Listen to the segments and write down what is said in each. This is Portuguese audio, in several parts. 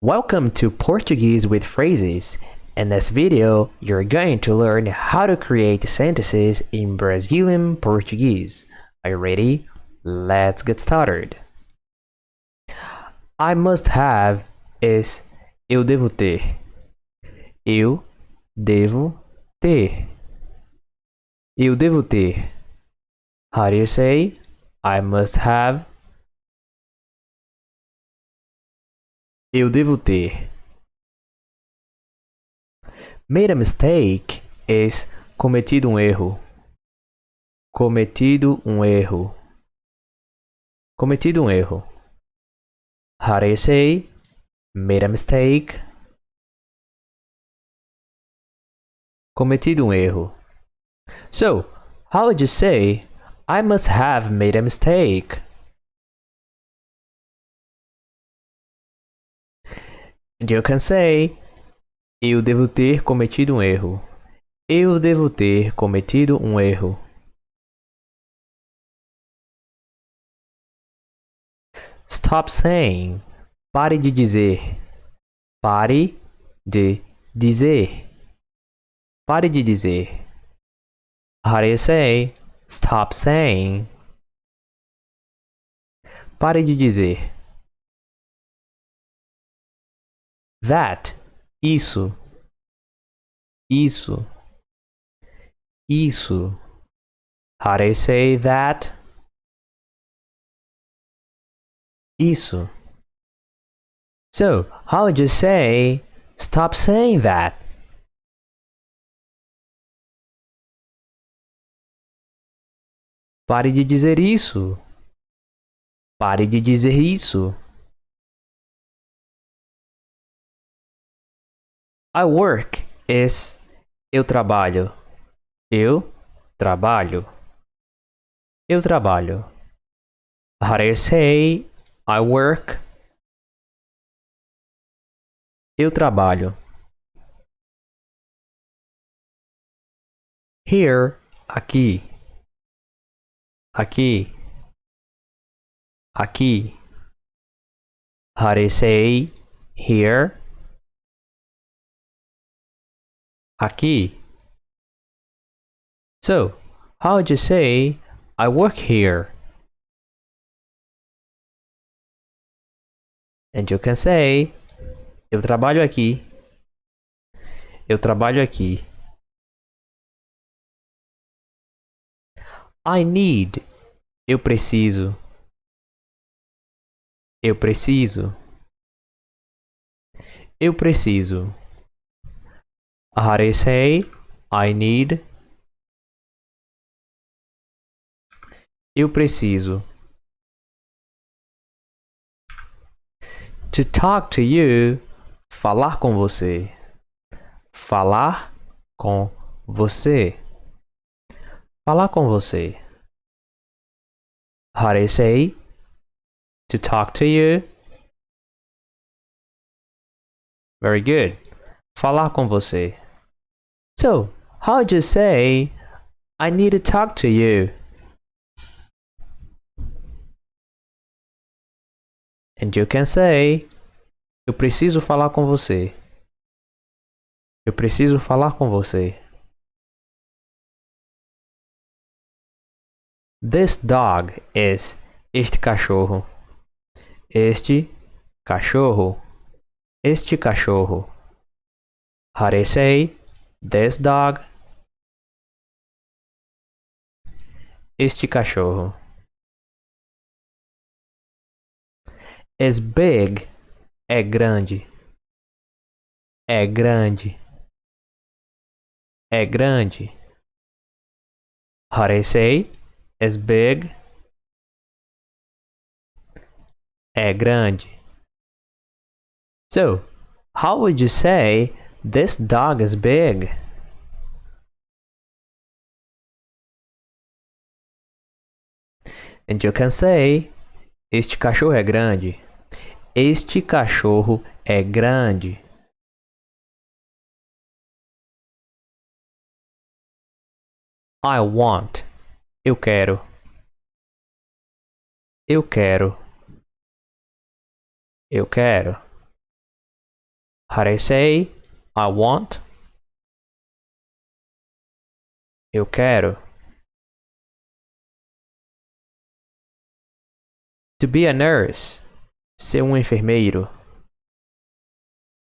Welcome to Portuguese with Phrases. In this video, you're going to learn how to create sentences in Brazilian Portuguese. Are you ready? Let's get started. I must have is eu devo ter. Eu devo ter. Eu devo ter. How do you say I must have? Eu devo ter. Made a mistake is cometido um erro. Cometido um erro. Cometido um erro. How do you say made a mistake? Cometido um erro. So, how would you say I must have made a mistake? And you can say eu devo ter cometido um erro. Eu devo ter cometido um erro. Stop saying. Pare de dizer. Pare de dizer. Pare de dizer. How do you say stop saying? Pare de dizer. That. Isso. Isso. Isso. How do you say that? Isso. So, how would you say stop saying that? Pare de dizer isso. Pare de dizer isso. I work is eu trabalho. Eu trabalho. Eu trabalho. How do you say I work? Eu trabalho. Here, aqui. Aqui. Aqui. How do you say here? Aqui. So, how would you say I work here? And you can say eu trabalho aqui. Eu trabalho aqui. I need. Eu preciso. Eu preciso. Eu preciso. How do you say I need? Eu preciso. To talk to you. Falar com você. Falar com você. Falar com você. How do you say to talk to you? Very good. Falar com você. So, how would you say I need to talk to you? And you can say eu preciso falar com você. Eu preciso falar com você. This dog is este cachorro. Este cachorro. Este cachorro. How do you say this dog? Este cachorro. Is big. É grande. É grande. É grande. How do you say is big? É grande. So, how would you say this dog is big? And you can say este cachorro é grande. Este cachorro é grande. I want. Eu quero. Eu quero. Eu quero. How do you say I want? Eu quero. To be a nurse. Ser um enfermeiro.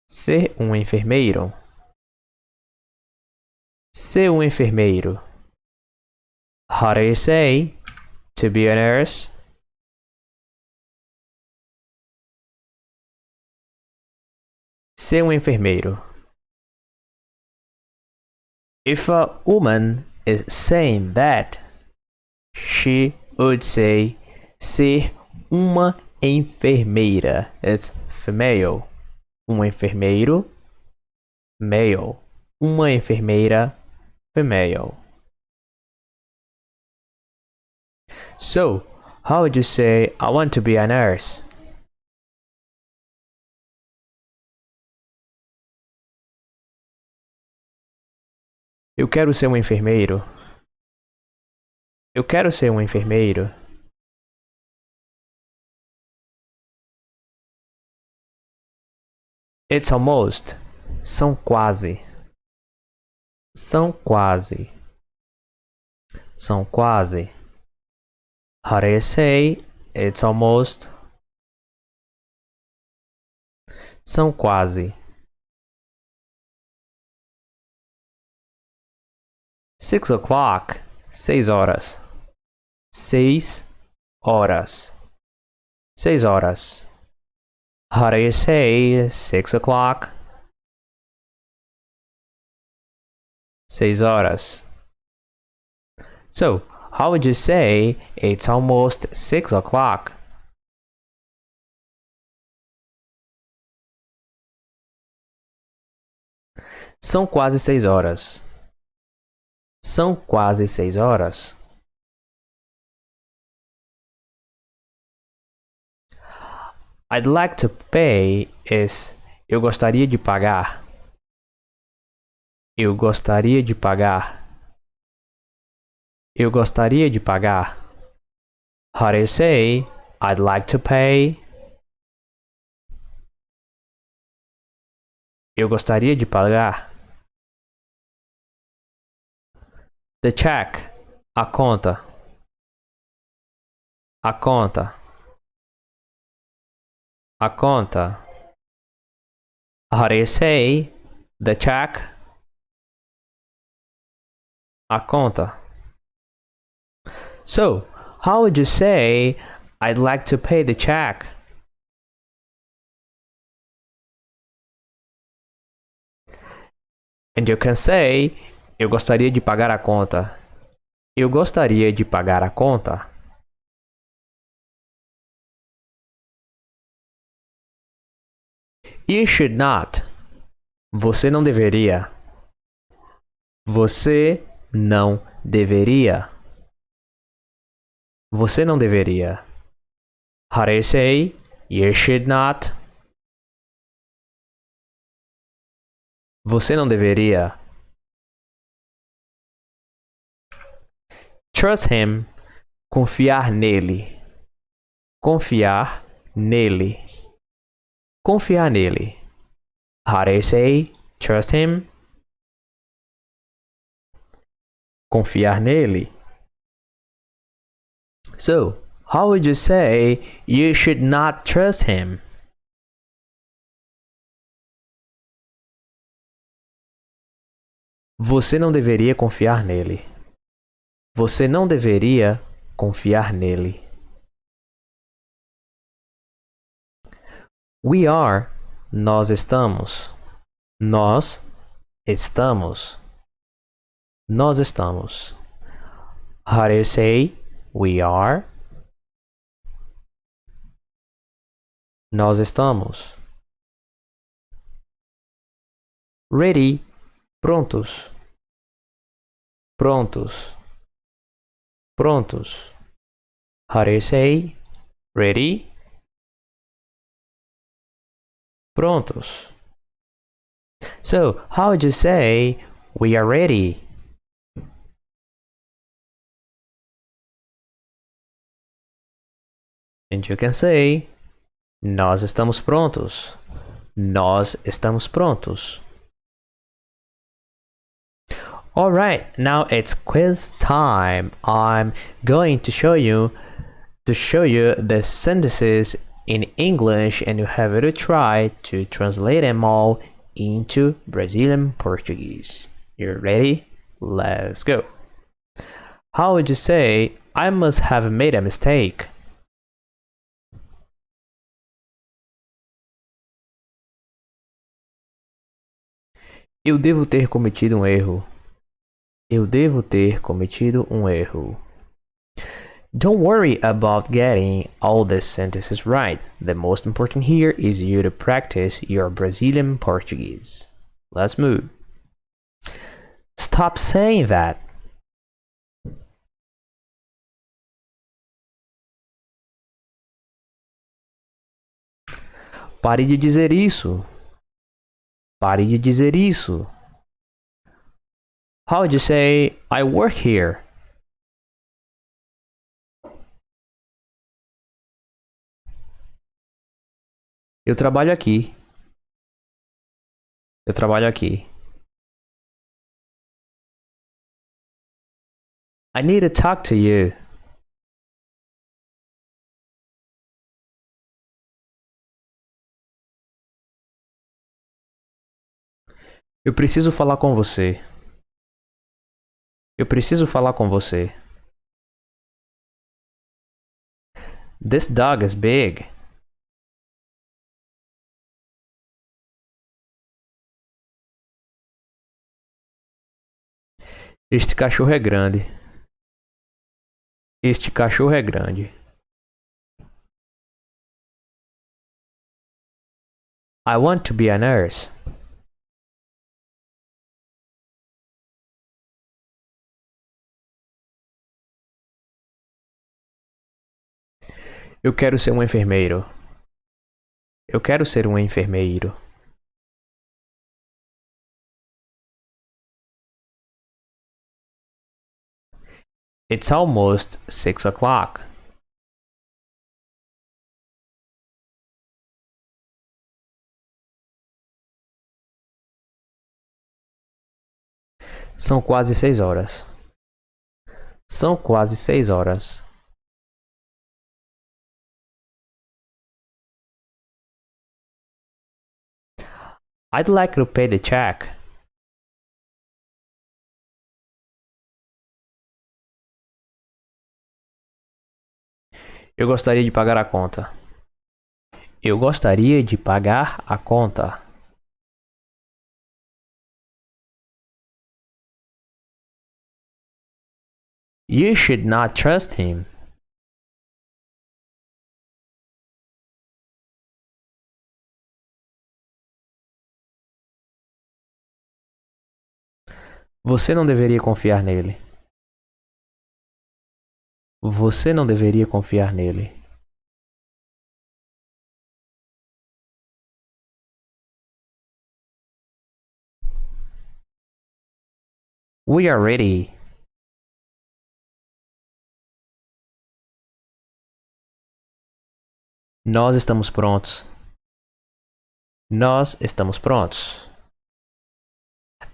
Ser um enfermeiro. Ser um enfermeiro. How do you say to be a nurse? Ser um enfermeiro. If a woman is saying that, she would say ser uma enfermeira. It's female. Um enfermeiro, male. Uma enfermeira, female. So, how would you say I want to be a nurse? Eu quero ser um enfermeiro. Eu quero ser um enfermeiro. It's almost. São quase. São quase. São quase. How do you say it's almost? São quase. 6 o'clock. 6 horas. 6 horas. 6 horas. How do you say 6 o'clock? 6 horas. So, how would you say it's almost 6 o'clock? São quase 6 horas. São quase 6 horas. I'd like to pay is eu gostaria de pagar. Eu gostaria de pagar. Eu gostaria de pagar. How do you say I'd like to pay? Eu gostaria de pagar. The check. A conta. A conta. A conta. How do you say the check? A conta. So, how would you say I'd like to pay the check? And you can say eu gostaria de pagar a conta. Eu gostaria de pagar a conta. You should not. Você não deveria. Você não deveria. Você não deveria. How do you say you should not? Você não deveria. Trust him. Confiar nele. Confiar nele. Confiar nele. How do you say trust him? Confiar nele. So, how would you say you should not trust him? Você não deveria confiar nele. Você não deveria confiar nele. We are. Nós estamos. Nós estamos. Nós estamos. How do you say we are? Nós estamos. Ready. Prontos. Prontos. Prontos. How do you say ready? Prontos. So, how would you say we are ready? And you can say nós estamos prontos. Nós estamos prontos. Alright, now it's quiz time. I'm going to show you the sentences in English, and you have to try to translate them all into Brazilian Portuguese. You ready? Let's go. How would you say, I must have made a mistake? Eu devo ter cometido um erro. Eu devo ter cometido um erro. Don't worry about getting all the sentences right. The most important here is you to practice your Brazilian Portuguese. Let's move. Stop saying that. Pare de dizer isso. Pare de dizer isso. How would you say, I work here? Eu trabalho aqui. Eu trabalho aqui. I need to talk to you. Eu preciso falar com você. Eu preciso falar com você. This dog is big. Este cachorro é grande. Este cachorro é grande. I want to be a nurse. Eu quero ser um enfermeiro. Eu quero ser um enfermeiro. It's almost 6 o'clock. São quase 6 horas. São quase 6 horas. I'd like to pay the check. Eu gostaria de pagar a conta. Eu gostaria de pagar a conta. You should not trust him. Você não deveria confiar nele. Você não deveria confiar nele. We are ready. Nós estamos prontos. Nós estamos prontos.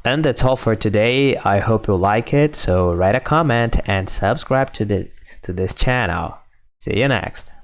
And that's all for today. I hope you like it. So write a comment and subscribe to this channel. See you next.